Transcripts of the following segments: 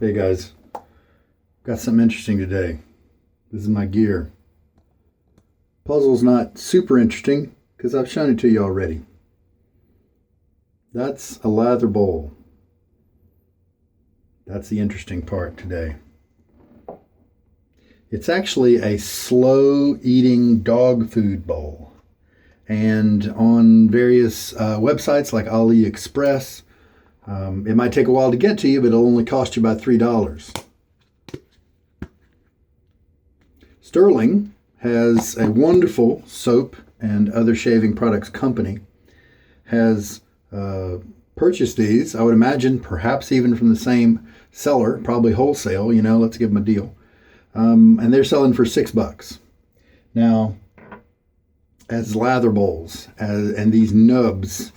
Hey guys, got something interesting today. This is my gear. Puzzle's not super interesting because I've shown it to you already. That's a lather bowl. That's the interesting part today. It's actually a slow eating dog food bowl. And on various websites like AliExpress, it might take a while to get to you, but it'll only cost you about $3. Stirling has a wonderful soap and other shaving products company, has purchased these, I would imagine, perhaps even from the same seller, probably wholesale, let's give them a deal. And they're selling for $6. Now, as lather bowls, and these nubs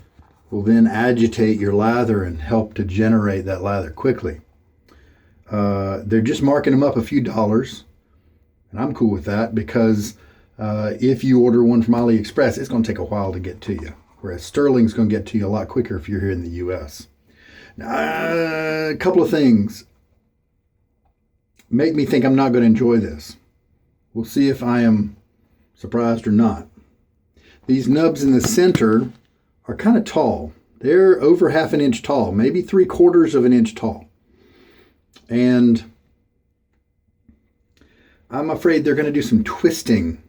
will then agitate your lather and help to generate that lather quickly. They're just marking them up a few dollars, and I'm cool with that because if you order one from AliExpress, it's going to take a while to get to you, whereas Stirling's going to get to you a lot quicker if you're here in the U.S. Now, a couple of things make me think I'm not going to enjoy this. We'll see if I am surprised or not. These nubs in the center are kind of tall. They're over half an inch tall, maybe 3/4 of an inch tall. And I'm afraid they're going to do some twisting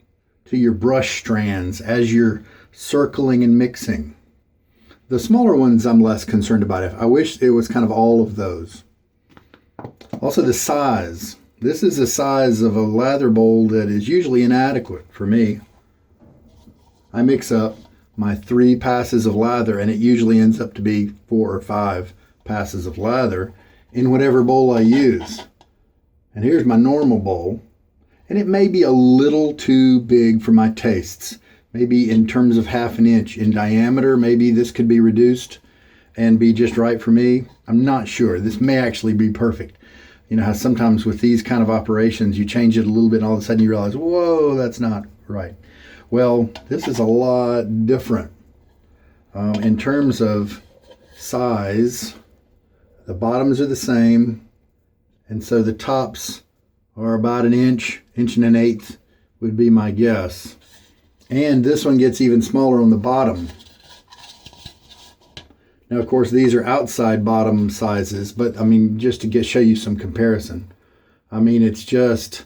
to your brush strands as you're circling and mixing. The smaller ones I'm less concerned about. I wish it was kind of all of those. Also the size. This is the size of a lather bowl that is usually inadequate for me. I mix up my 3 passes of lather, and it usually ends up to be 4 or 5 passes of lather in whatever bowl I use. And here's my normal bowl, and it may be a little too big for my tastes. Maybe in terms of half an inch in diameter, maybe this could be reduced and be just right for me. I'm not sure. This may actually be perfect. You know how sometimes with these kind of operations, you change it a little bit and all of a sudden you realize, whoa, that's not right. Well, this is a lot different. In terms of size, the bottoms are the same, and so the tops are about an inch, inch and an eighth would be my guess. And this one gets even smaller on the bottom. Now, of course, these are outside bottom sizes, but I mean, just to show you some comparison. I mean, it's just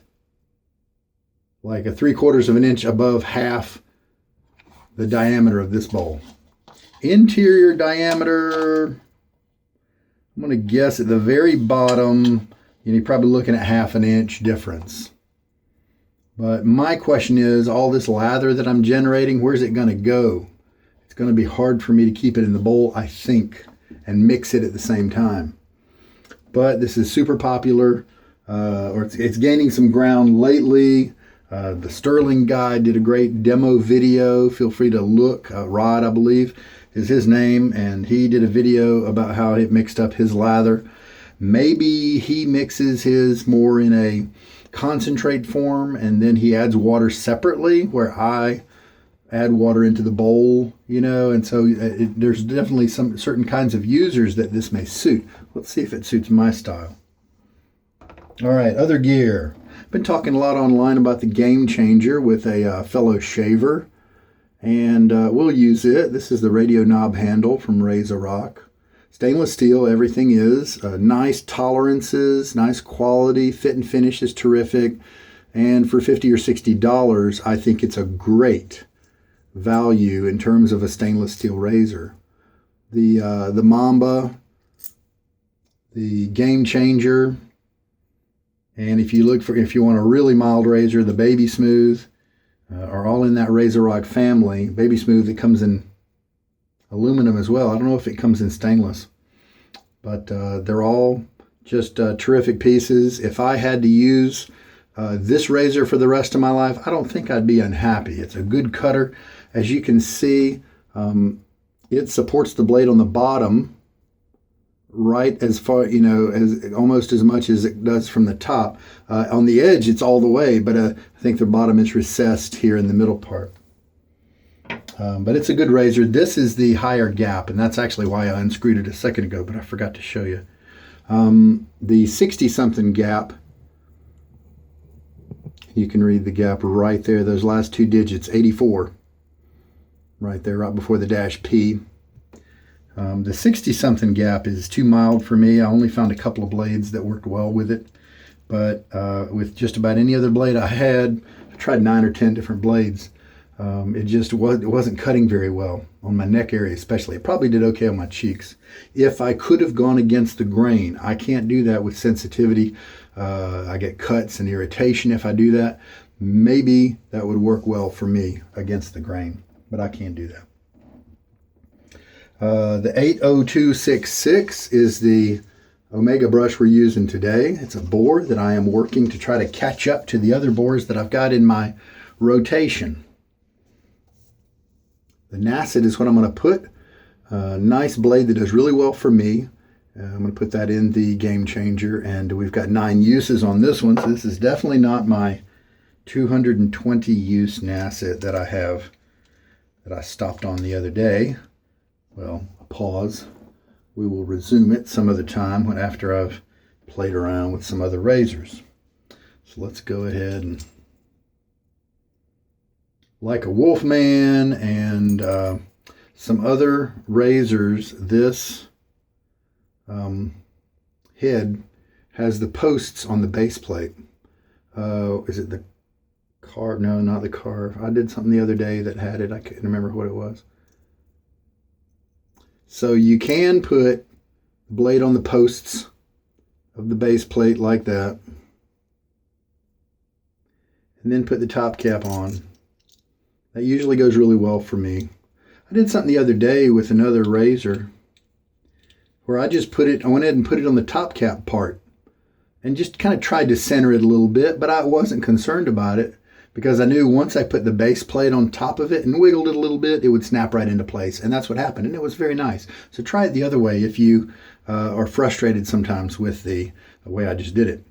like a 3/4 of an inch above half the diameter of this bowl. Interior diameter, I'm going to guess at the very bottom, you're probably looking at half an inch difference. But my question is, all this lather that I'm generating, where's it going to go? It's going to be hard for me to keep it in the bowl, I think, and mix it at the same time. But this is super popular, or it's gaining some ground lately. The Stirling guy did a great demo video. Feel free to look. Rod, I believe, is his name, and he did a video about how it mixed up his lather. Maybe he mixes his more in a concentrate form, and then he adds water separately, where I add water into the bowl, and so there's definitely some certain kinds of users that this may suit. Let's see if it suits my style. All right, other gear. Been talking a lot online about the Game Changer with a fellow shaver, and we'll use it. This is the radio knob handle from Razorock. Stainless steel, everything is. Nice tolerances, nice quality, fit and finish is terrific. And for $50 or $60, I think it's a great value in terms of a stainless steel razor. The Mamba, the Game Changer, and if you want a really mild razor, the Baby Smooth are all in that Razorock family. Baby Smooth, it comes in aluminum as well. I don't know if it comes in stainless, but they're all just terrific pieces. If I had to use this razor for the rest of my life, I don't think I'd be unhappy. It's a good cutter. As you can see, it supports the blade on the bottom right as far, as almost as much as it does from the top. On the edge, it's all the way, but I think the bottom is recessed here in the middle part. But it's a good razor. This is the higher gap, and that's actually why I unscrewed it a second ago, but I forgot to show you. The 60-something gap, you can read the gap right there, those last two digits, 84, right there, right before the dash P. The 60-something gap is too mild for me. I only found a couple of blades that worked well with it, but with just about any other blade I had, I tried 9 or 10 different blades. It wasn't cutting very well on my neck area especially. It probably did okay on my cheeks. If I could have gone against the grain, I can't do that with sensitivity. I get cuts and irritation if I do that. Maybe that would work well for me against the grain, but I can't do that. The 80266 is the Omega brush we're using today. It's a Boar that I am working to try to catch up to the other Boars that I've got in my rotation. The Nacet is what I'm going to put. Nice blade that does really well for me. I'm going to put that in the Game Changer, and we've got 9 uses on this one, so this is definitely not my 220 use Nacet that I have, that I stopped on the other day. Well, a pause. We will resume it some other time after I've played around with some other razors. So let's go ahead and, like a Wolfman and some other razors, this head has the posts on the base plate. Is it the carve? No, not the carve. I did something the other day that had it. I couldn't remember what it was. So you can put the blade on the posts of the base plate like that, and then put the top cap on. That usually goes really well for me. I did something the other day with another razor where I went ahead and put it on the top cap part and just kind of tried to center it a little bit, but I wasn't concerned about it because I knew once I put the base plate on top of it and wiggled it a little bit, it would snap right into place. And that's what happened. And it was very nice. So try it the other way if you are frustrated sometimes with the way I just did it.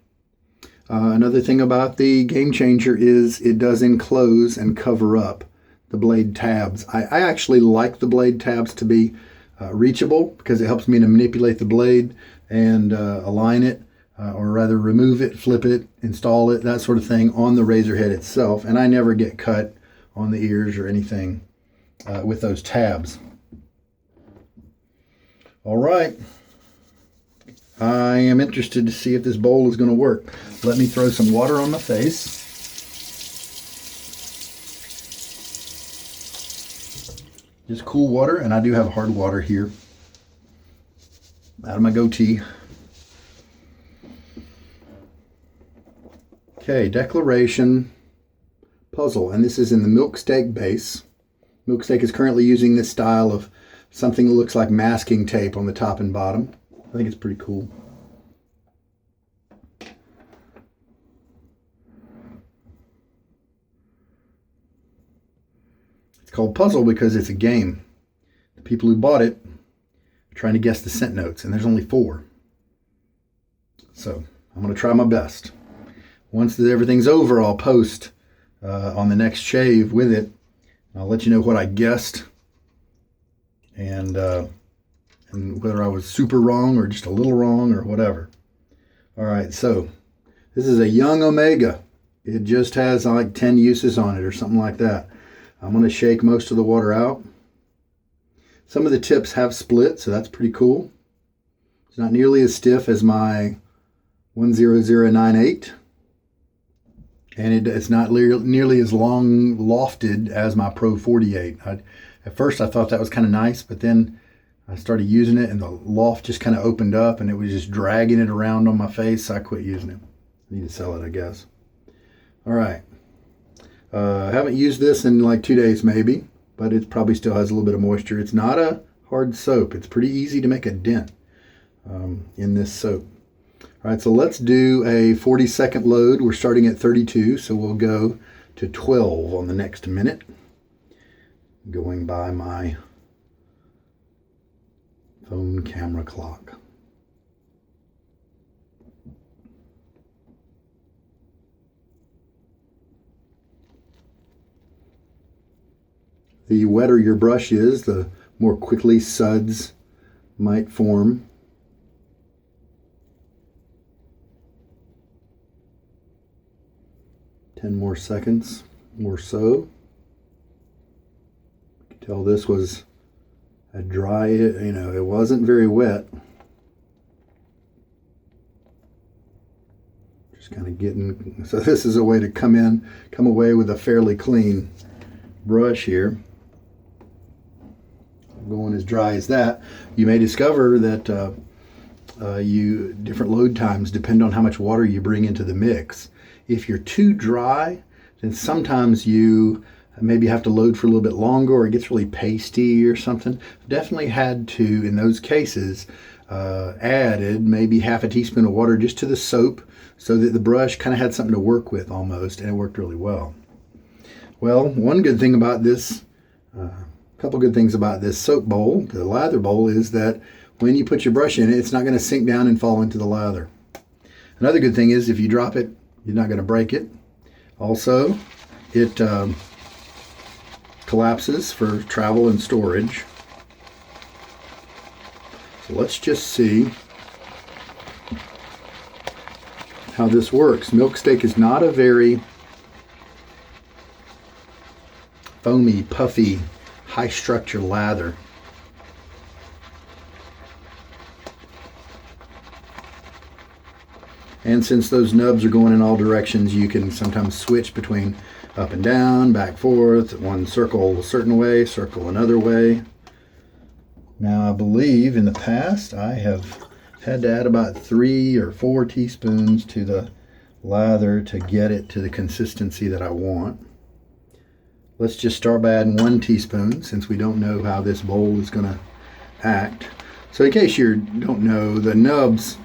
Another thing about the Game Changer is it does enclose and cover up the blade tabs. I actually like the blade tabs to be reachable because it helps me to manipulate the blade and align it, or rather remove it, flip it, install it, that sort of thing on the razor head itself. And I never get cut on the ears or anything with those tabs. All right. I am interested to see if this bowl is going to work. Let me throw some water on my face. Just cool water, and I do have hard water here out of my goatee. Okay, declaration puzzle, and this is in the Milksteak base. Milksteak is currently using this style of something that looks like masking tape on the top and bottom. I think it's pretty cool. It's called Puzzle because it's a game. The people who bought it are trying to guess the scent notes, and there's only 4. So I'm going to try my best. Once everything's over, I'll post on the next shave with it. I'll let you know what I guessed and whether I was super wrong or just a little wrong or whatever. All right, so this is a young Omega. It just has like 10 uses on it or something like that. I'm going to shake most of the water out. Some of the tips have split, so that's pretty cool. It's not nearly as stiff as my 10098. And it's not nearly as long lofted as my Pro 48. At first I thought that was kind of nice, but then I started using it and the loft just kind of opened up and it was just dragging it around on my face, so I quit using it. I need to sell it, I guess. All right. I haven't used this in like 2 days maybe, but it probably still has a little bit of moisture. It's not a hard soap. It's pretty easy to make a dent in this soap. All right, so let's do a 40-second load. We're starting at 32, so we'll go to 12 on the next minute. Going by my phone camera clock. The wetter your brush is, the more quickly suds might form. 10 more seconds or so. You can tell this was a dry, it wasn't very wet. Just kind of getting, so this is a way to come away with a fairly clean brush here. Going as dry as that. You may discover that different load times depend on how much water you bring into the mix. If you're too dry, then sometimes you maybe have to load for a little bit longer, or it gets really pasty or something. Definitely had to, in those cases, added maybe half a teaspoon of water just to the soap so that the brush kind of had something to work with almost, and it worked really well. Well, one good thing about this, couple good things about this soap bowl, the lather bowl, is that when you put your brush in it, it's not going to sink down and fall into the lather. Another good thing is if you drop it, you're not going to break it. Also, it collapses for travel and storage. So let's just see how this works. Milksteak is not a very foamy, puffy, high structure lather. And since those nubs are going in all directions, you can sometimes switch between up and down, back, forth, one circle a certain way, circle another way. Now I believe in the past I have had to add about 3 or 4 teaspoons to the lather to get it to the consistency that I want. Let's just start by adding 1 teaspoon since we don't know how this bowl is going to act. So in case you don't know, the nubs,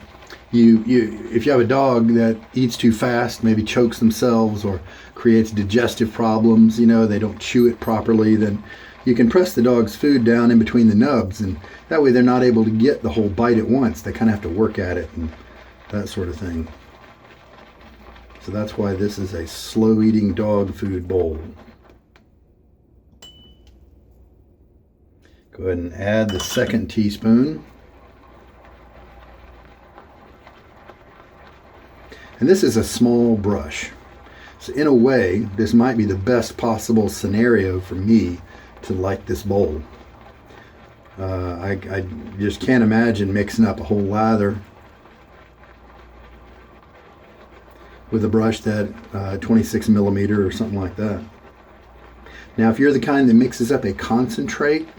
if you have a dog that eats too fast, maybe chokes themselves or creates digestive problems, they don't chew it properly, then you can press the dog's food down in between the nubs, and that way they're not able to get the whole bite at once. They kind of have to work at it and that sort of thing. So that's why this is a slow eating dog food bowl. Go ahead and add the 2nd teaspoon. And this is a small brush. So in a way, this might be the best possible scenario for me to like this bowl. I just can't imagine mixing up a whole lather with a brush that 26 millimeter or something like that. Now, if you're the kind that mixes up a concentrate,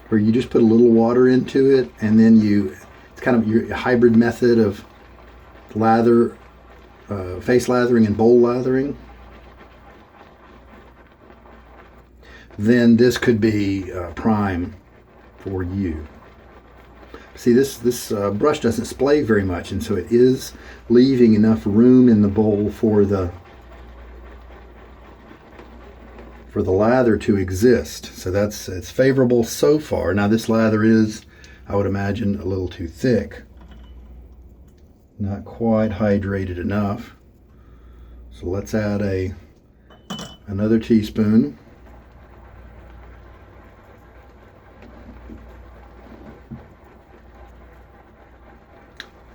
where you just put a little water into it, and then it's kind of your hybrid method of lather, face lathering and bowl lathering, then this could be prime for you. See, this brush doesn't splay very much, and so it is leaving enough room in the bowl for the lather to exist. So it's favorable so far. Now this lather is, I would imagine, a little too thick. Not quite hydrated enough. So let's add another teaspoon.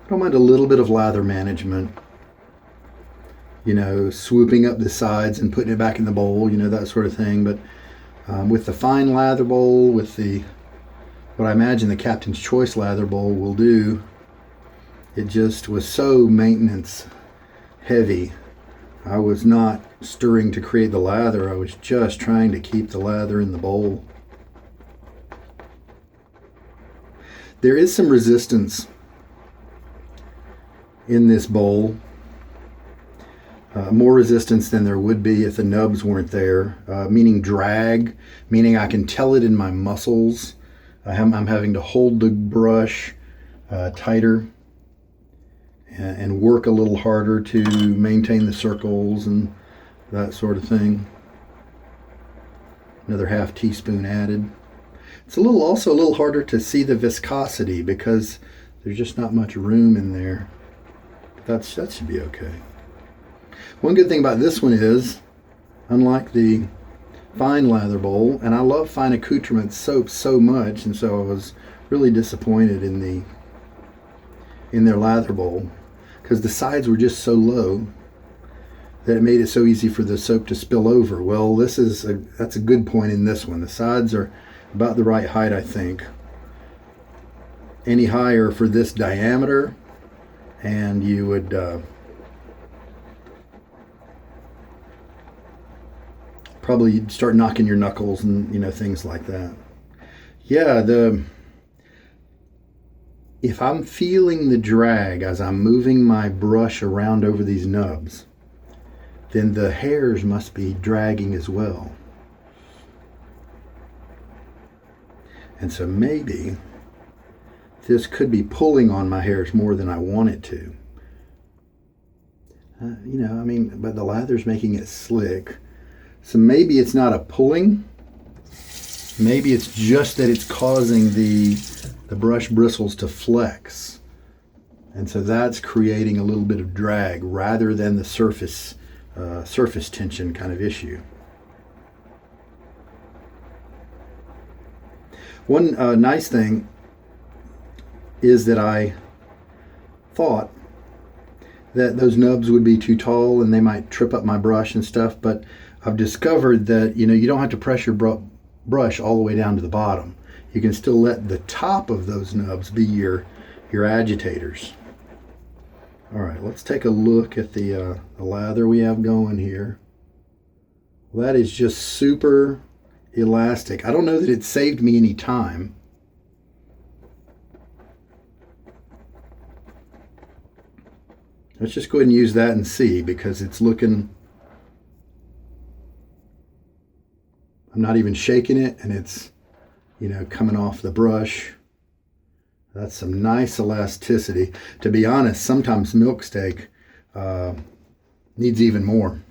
I don't mind a little bit of lather management. Swooping up the sides and putting it back in the bowl, that sort of thing. But with the fine lather bowl, with what I imagine the Captain's Choice lather bowl will do, it just was so maintenance heavy. I was not stirring to create the lather. I was just trying to keep the lather in the bowl. There is some resistance in this bowl. More resistance than there would be if the nubs weren't there, meaning drag, meaning I can tell it in my muscles. I'm having to hold the brush tighter and work a little harder to maintain the circles and that sort of thing. Another half teaspoon added. It's also a little harder to see the viscosity because there's just not much room in there. That should be okay. One good thing about this one is, unlike the fine lather bowl, and I love fine accoutrement soap so much, and so I was really disappointed in their lather bowl because the sides were just so low that it made it so easy for the soap to spill over. Well, that's a good point in this one. The sides are about the right height, I think. Any higher for this diameter, and you would probably start knocking your knuckles and things like that. Yeah, if I'm feeling the drag as I'm moving my brush around over these nubs, then the hairs must be dragging as well. And so maybe this could be pulling on my hairs more than I want it to. But the lather's making it slick. So maybe it's not a pulling. Maybe it's just that it's causing the brush bristles to flex. And so that's creating a little bit of drag rather than the surface tension kind of issue. One nice thing is that I thought that those nubs would be too tall and they might trip up my brush and stuff, but I've discovered that you don't have to press your brush all the way down to the bottom. You can still let the top of those nubs be your agitators. All right, let's take a look at the lather we have going here. Well, that is just super elastic. I don't know that it saved me any time. Let's just go ahead and use that and see, because it's looking, I'm not even shaking it, and it's coming off the brush. That's some nice elasticity. To be honest, sometimes Milksteak needs even more.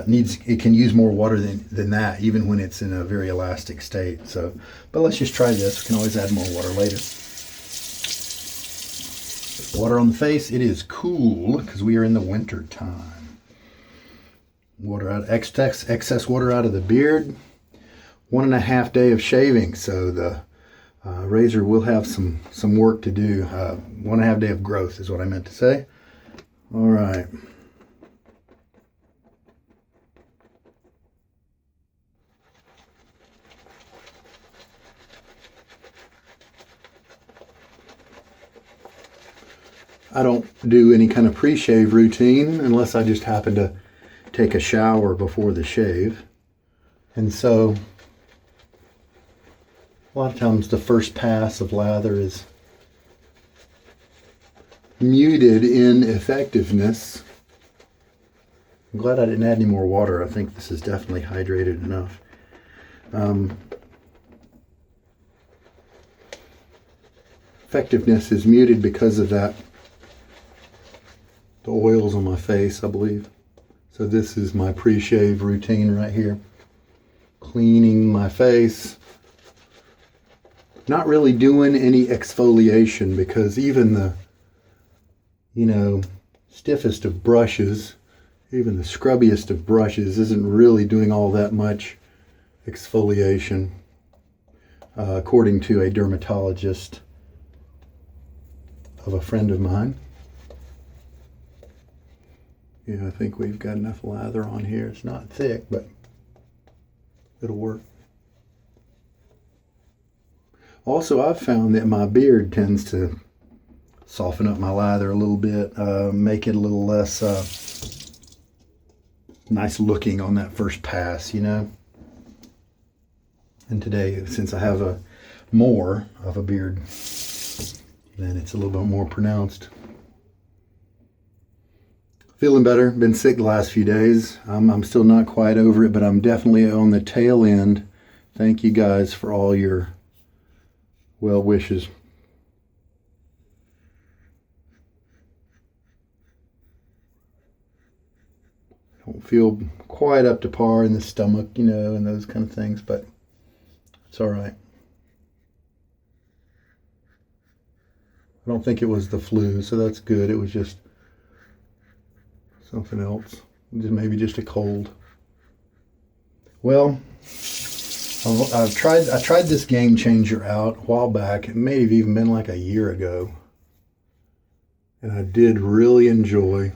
It can use more water than that, even when it's in a very elastic state. So, but let's just try this. We can always add more water later. Water on the face. It is cool because we are in the winter time. Water out, excess water out of the beard. 1.5 days of shaving, so the razor will have some work to do. 1.5 days of growth is what I meant to say. All right. I don't do any kind of pre-shave routine unless I just happen to take a shower before the shave. And so a lot of times the first pass of lather is muted in effectiveness. I'm glad I didn't add any more water. I think this is definitely hydrated enough. Effectiveness is muted because of the oils on my face, I believe. So this is my pre-shave routine right here. Cleaning my face. Not really doing any exfoliation, because even the, stiffest of brushes, even the scrubbiest of brushes isn't really doing all that much exfoliation, according to a dermatologist of a friend of mine. Yeah, I think we've got enough lather on here. It's not thick, but it'll work. Also, I've found that my beard tends to soften up my lather a little bit, make it a little less nice looking on that first pass, And today, since I have more of a beard, then it's a little bit more pronounced. Feeling better. Been sick the last few days. I'm still not quite over it, but I'm definitely on the tail end. Thank you guys for all your well wishes. Don't feel quite up to par in the stomach, and those kind of things, but it's all right. I don't think it was the flu, so that's good. It was just something else. Maybe just a cold. Well, I tried this game changer out a while back. It may have even been like a year ago. And I did really enjoy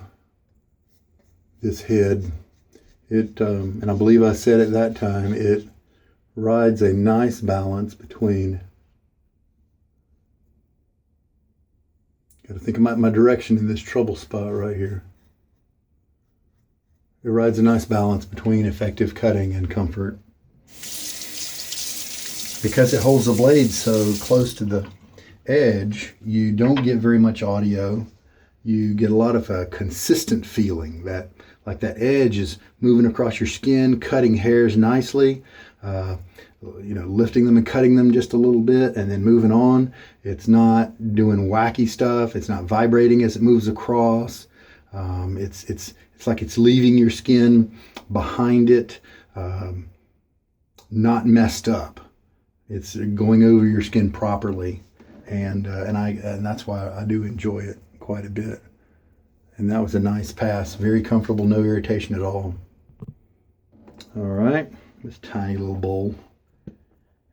this head. And I believe I said at that time, it rides a nice balance between, got to think about my direction in this trouble spot right here. It rides a nice balance between effective cutting and comfort. Because it holds the blade so close to the edge, you don't get very much audio. You get a lot of a consistent feeling that like that edge is moving across your skin, cutting hairs nicely, lifting them and cutting them just a little bit and then moving on. It's not doing wacky stuff. It's not vibrating as it moves across. It's like it's leaving your skin behind it, not messed up. It's going over your skin properly, and that's why I do enjoy it quite a bit. And that was a nice pass, very comfortable, no irritation at all. All right, this tiny little bowl.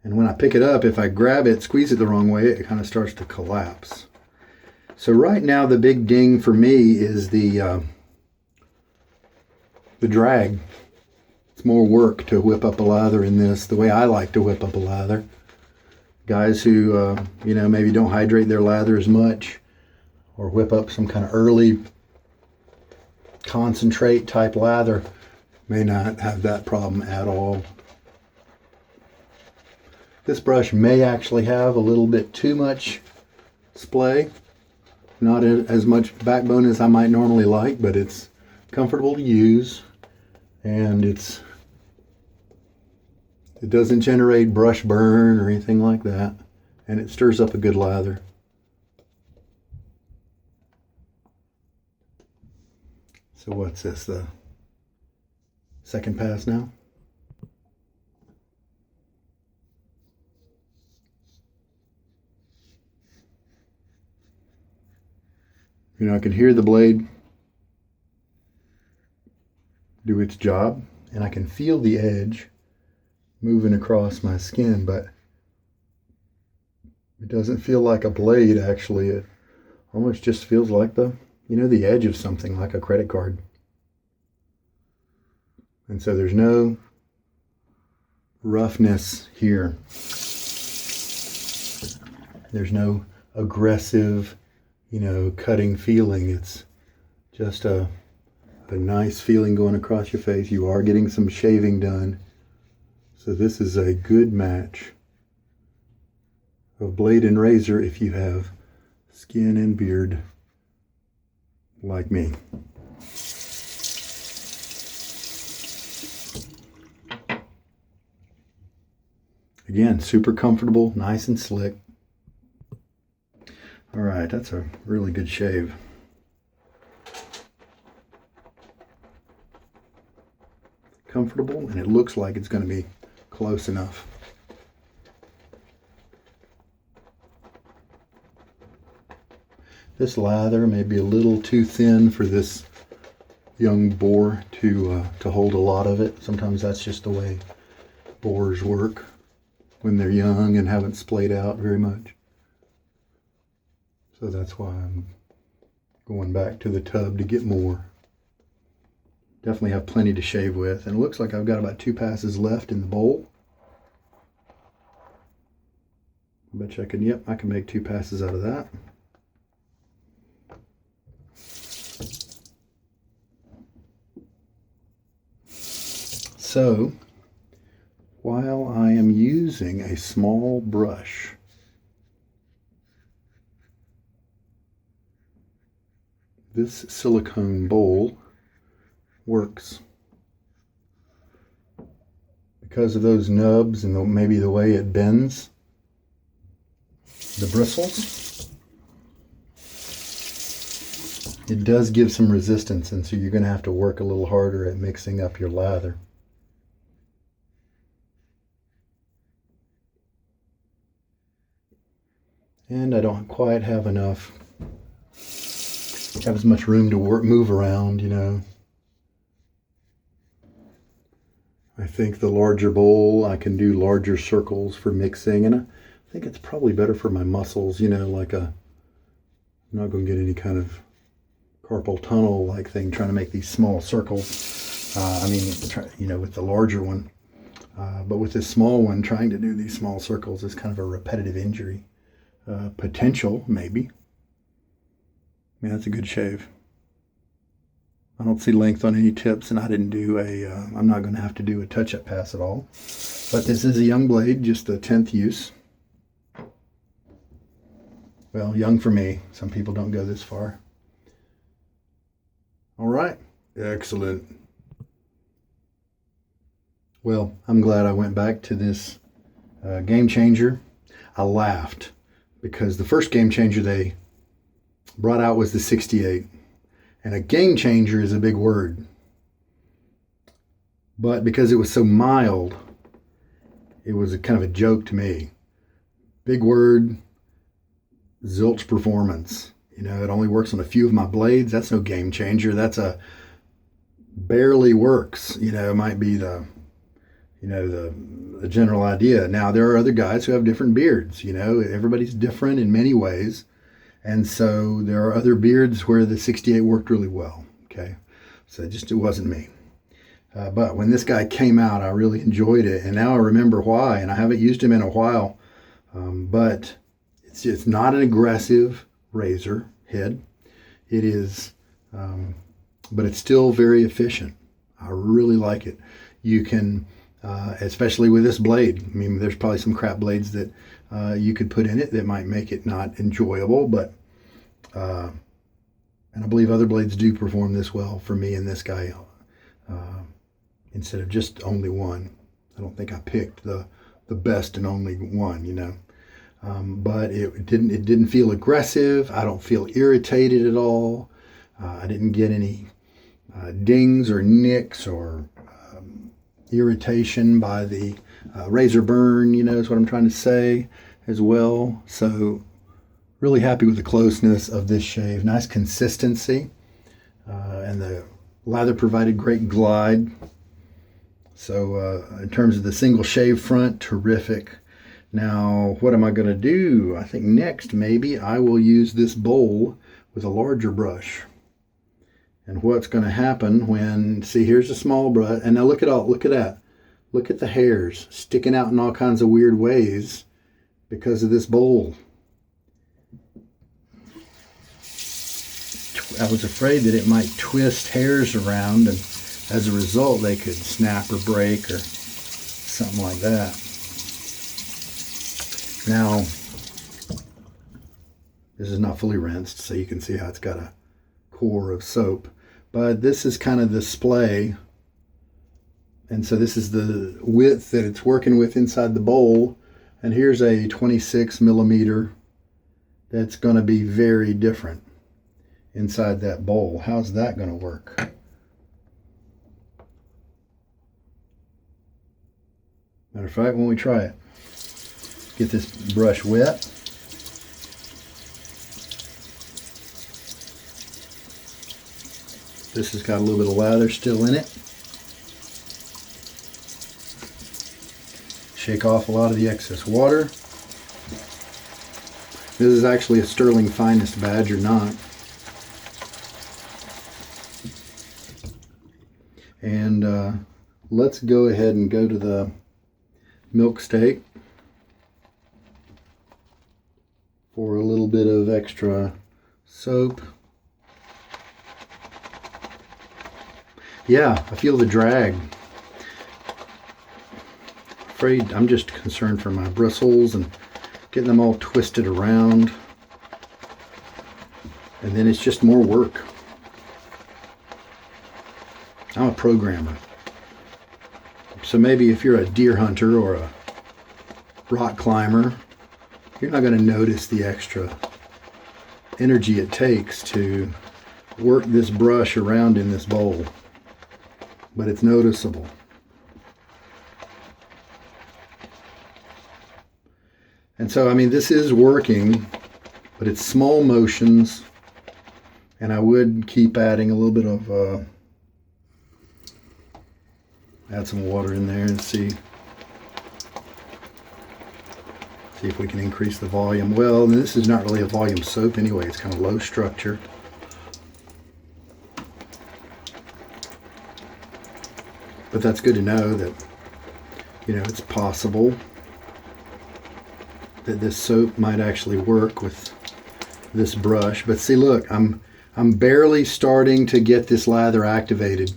And when I pick it up, if I grab it, squeeze it the wrong way, it kind of starts to collapse. So right now, the big ding for me is the drag. It's more work to whip up a lather in this, the way I like to whip up a lather. Guys who, maybe don't hydrate their lather as much or whip up some kind of early concentrate type lather may not have that problem at all. This brush may actually have a little bit too much splay. Not as much backbone as I might normally like, but it's comfortable to use, and it doesn't generate brush burn or anything like that, and it stirs up a good lather. So what's this, the second pass now? I can hear the blade do its job, and I can feel the edge moving across my skin, but it doesn't feel like a blade actually. It almost just feels like the edge of something, like a credit card. And so there's no roughness here. There's no aggressive, cutting feeling. It's just a nice feeling going across your face. You are getting some shaving done. So this is a good match of blade and razor if you have skin and beard like me. Again, super comfortable, nice and slick. All right, that's a really good shave. Comfortable, and it looks like it's going to be close enough. This lather may be a little too thin for this young boar to hold a lot of it. Sometimes that's just the way boars work when they're young and haven't splayed out very much. So that's why I'm going back to the tub to get more. Definitely have plenty to shave with, and it looks like I've got about 2 passes left in the bowl. I bet you I can make 2 passes out of that. So, while I am using a small brush, this silicone bowl works. Because of those nubs and maybe the way it bends the bristles, it does give some resistance, and so you're going to have to work a little harder at mixing up your lather. And I don't quite have as much room to move around, I think the larger bowl, I can do larger circles for mixing, and I think it's probably better for my muscles, I'm not going to get any kind of carpal tunnel like thing, trying to make these small circles. With the larger one. But with this small one, trying to do these small circles is kind of a repetitive injury. Potential, maybe. I mean, that's a good shave. I don't see length on any tips, and I didn't do I'm not going to have to do a touch-up pass at all. But this is a young blade, just a 10th use. Well, young for me. Some people don't go this far. All right. Excellent. Well, I'm glad I went back to this Game Changer. I laughed because the first Game Changer they brought out was the 68. And a game changer is a big word. But because it was so mild, it was a kind of a joke to me. Big word, zilch performance. You know, it only works on a few of my blades. That's no game changer. That's a barely works. You know, it might be the general idea. Now, there are other guys who have different beards. You know, everybody's different in many ways. And so there are other beards where the 68 worked really well. Okay. So it wasn't me. But when this guy came out, I really enjoyed it. And now I remember why. And I haven't used him in a while. But it's not an aggressive razor head. It is, but it's still very efficient. I really like it. You can, especially with this blade. I mean, there's probably some crap blades that you could put in it that might make it not enjoyable, but and I believe other blades do perform this well for me and this guy instead of just only one. I don't think I picked the best and only one, you know. But it didn't feel aggressive. I don't feel irritated at all. I didn't get any dings or nicks or irritation by the razor burn, you know, is what I'm trying to say as well. So really happy with the closeness of this shave. Nice consistency. And the lather provided great glide. So in terms of the single shave front, terrific. Now, what am I going to do? I think next maybe I will use this bowl with a larger brush. And what's going to happen when, see, here's a small brush. And now look at that. Look at the hairs sticking out in all kinds of weird ways because of this bowl. I was afraid that it might twist hairs around, and as a result they could snap or break or something like that. Now, this is not fully rinsed, so you can see how it's got a core of soap. But this is kind of the splay. And so this is the width that it's working with inside the bowl. And here's a 26 millimeter that's going to be very different inside that bowl. How's that going to work? Matter of fact, when we try it, get this brush wet. This has got a little bit of lather still in it. Shake off a lot of the excess water. This is actually a Stirling Finest badge or not. And let's go ahead and go to the Milksteak for a little bit of extra soap. Yeah, I feel the drag. Afraid I'm just concerned for my bristles and getting them all twisted around. And then it's just more work. I'm a programmer. So maybe if you're a deer hunter or a rock climber, you're not going to notice the extra energy it takes to work this brush around in this bowl. But it's noticeable. And so, I mean, this is working, but it's small motions, and I would keep adding a little bit of, add some water in there and see if we can increase the volume. Well, this is not really a volume soap anyway, it's kind of low structure. But that's good to know that, you know, it's possible that this soap might actually work with this brush. But see, look, I'm barely starting to get this lather activated.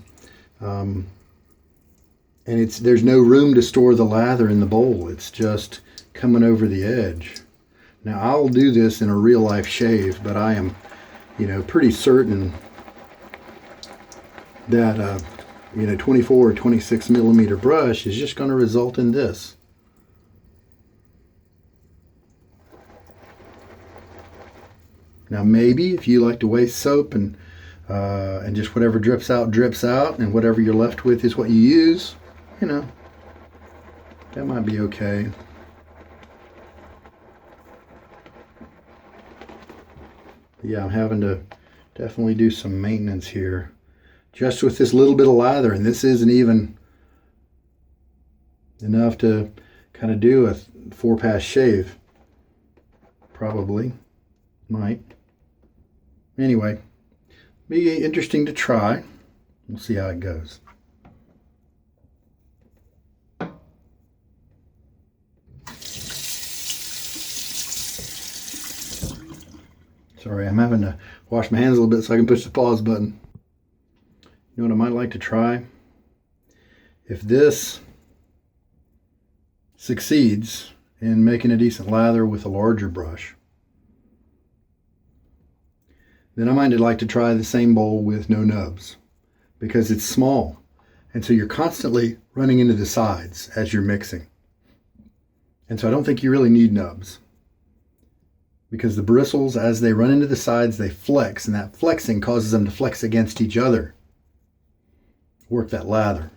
And there's no room to store the lather in the bowl. It's just coming over the edge. Now I'll do this in a real life shave, but I am, you know, pretty certain that, you know, 24 or 26 millimeter brush is just going to result in this. Now maybe if you like to waste soap and just whatever drips out, and whatever you're left with is what you use, you know, that might be okay. Yeah, I'm having to definitely do some maintenance here just with this little bit of lather, and this isn't even enough to kind of do a 4-pass shave. Probably might. Anyway, be interesting to try. We'll see how it goes. Sorry, I'm having to wash my hands a little bit so I can push the pause button. You know what I might like to try? If this succeeds in making a decent lather with a larger brush, then I might like to try the same bowl with no nubs, because it's small. And so you're constantly running into the sides as you're mixing. And so I don't think you really need nubs, because the bristles, as they run into the sides, they flex, and that flexing causes them to flex against each other. Work that lather.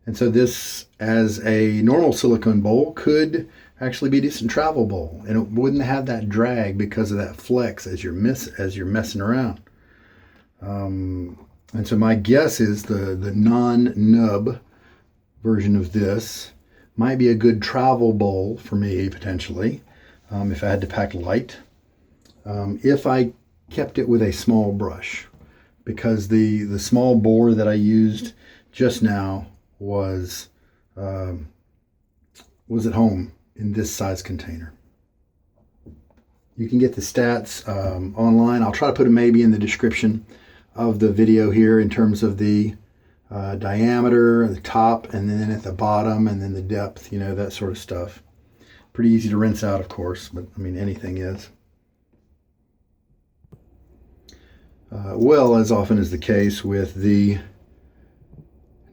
And so this, as a normal silicone bowl, could actually be a decent travel bowl, and it wouldn't have that drag because of that flex as you're messing around. And so my guess is the non-nub version of this might be a good travel bowl for me, potentially, if I had to pack light, if I kept it with a small brush, because the small Boar that I used just now was at home in this size container. You can get the stats online. I'll try to put it maybe in the description of the video here in terms of the diameter, the top, and then at the bottom, and then the depth, you know, that sort of stuff. Pretty easy to rinse out, of course, but I mean, anything is. Well, as often is the case with the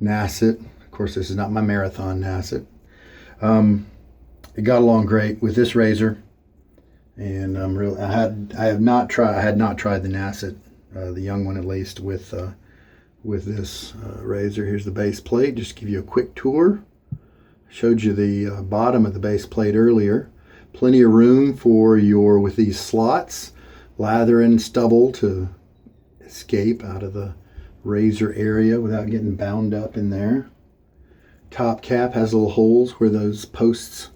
Nacet, of course, this is not my marathon Nacet. It got along great with this razor, and I had not tried the Nacet, the young one at least, with this razor. Here's the base plate. Just to give you a quick tour. Showed you the bottom of the base plate earlier. Plenty of room for with these slots, lather and stubble to escape out of the razor area without getting bound up in there. Top cap has little holes where those posts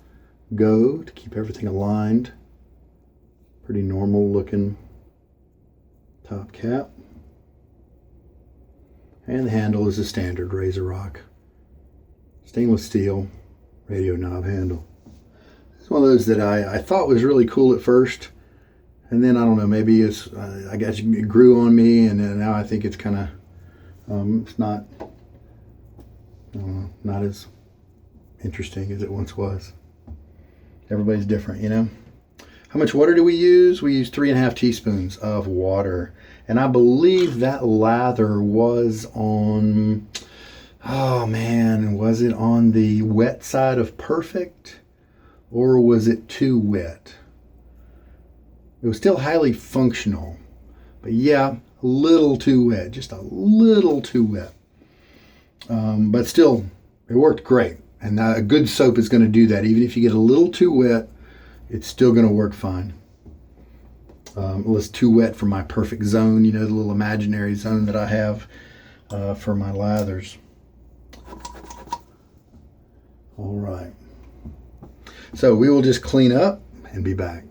go to keep everything aligned. Pretty normal looking top cap. And the handle is a standard Razorock stainless steel radio knob handle. It's one of those that I thought was really cool at first, and then I don't know, maybe it's I guess it grew on me, and then now I think it's kind of it's not as interesting as it once was. Everybody's different, you know. How much water do we use? We use 3.5 teaspoons of water. And I believe that lather was on, oh man, was it on the wet side of perfect? Or was it too wet? It was still highly functional. But yeah, a little too wet. Just a little too wet. But still, it worked great. And a good soap is going to do that. Even if you get a little too wet, it's still going to work fine. It was too wet for my perfect zone, you know, the little imaginary zone that I have for my lathers. All right. So we will just clean up and be back.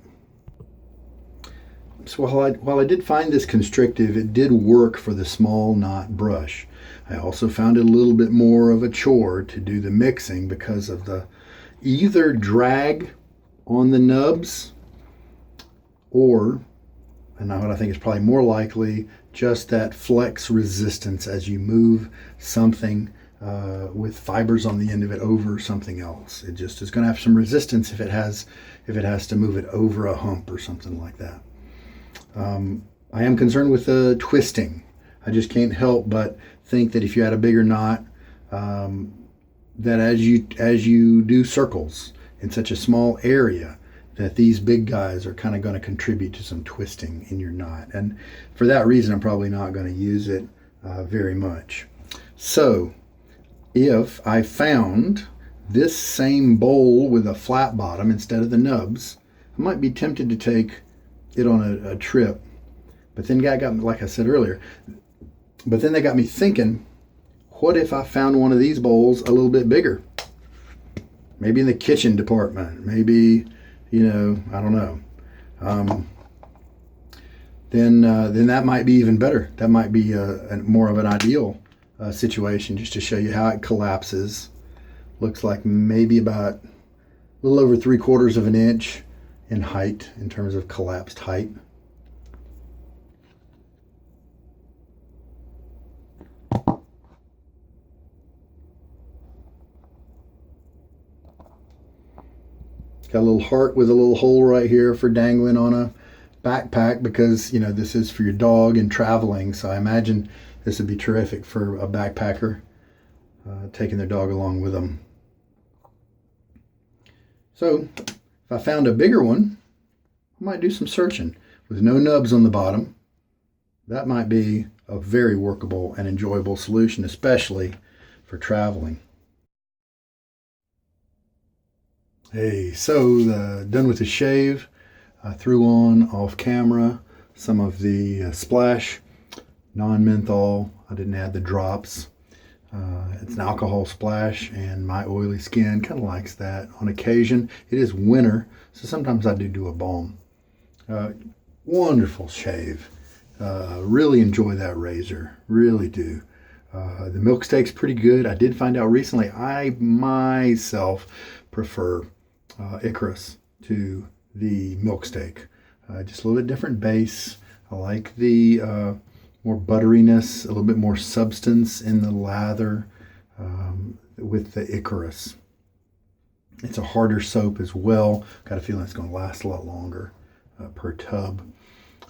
So while I did find this constrictive, it did work for the small knot brush. I also found it a little bit more of a chore to do the mixing because of the either drag on the nubs or, and now what I think is probably more likely, just that flex resistance as you move something with fibers on the end of it over something else. It just is going to have some resistance if it has to move it over a hump or something like that. I am concerned with the twisting. I just can't help but think that if you had a bigger knot, that as you do circles in such a small area, that these big guys are kind of going to contribute to some twisting in your knot. And for that reason, I'm probably not going to use it very much. So if I found this same bowl with a flat bottom instead of the nubs, I might be tempted to take it on a trip. But then got me, like I said earlier, but then they got me thinking, what if I found one of these bowls a little bit bigger? Maybe in the kitchen department, maybe, I don't know. Then that might be even better. That might be more of an ideal situation, just to show you how it collapses. Looks like maybe about a little over 3/4 of an inch in height, in terms of collapsed height. Got a little heart with a little hole right here for dangling on a backpack, because this is for your dog and traveling, so I imagine this would be terrific for a backpacker taking their dog along with them. So if I found a bigger one, I might do some searching with no nubs on the bottom. That might be a very workable and enjoyable solution, especially for traveling. Hey, so done with the shave. I threw on off camera some of the splash non-menthol. I didn't add the drops. It's an alcohol splash, and my oily skin kind of likes that on occasion. It is winter, so sometimes I do a balm. Wonderful shave. Really enjoy that razor, really do. The Milksteak's pretty good. I did find out recently I myself prefer Icarus to the Milksteak. Just a little bit different base. I like the more butteriness, a little bit more substance in the lather with the Icarus. It's a harder soap as well. Got a feeling it's going to last a lot longer per tub,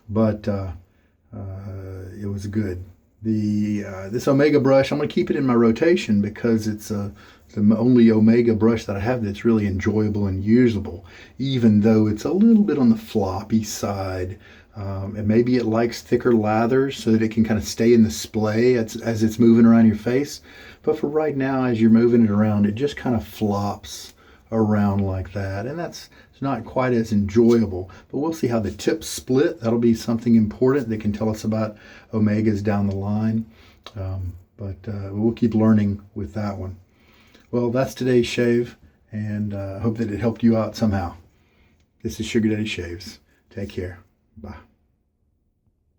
but it was good. This Omega brush, I'm going to keep it in my rotation because it's the only Omega brush that I have that's really enjoyable and usable, even though it's a little bit on the floppy side. And maybe it likes thicker lathers so that it can kind of stay in the splay as it's moving around your face. But for right now, as you're moving it around, it just kind of flops around like that. And it's not quite as enjoyable. But we'll see how the tips split. That'll be something important that can tell us about Omegas down the line. But we'll keep learning with that one. Well, that's today's shave, and I hope that it helped you out somehow. This is Sugar Daddy Shaves. Take care. Bye.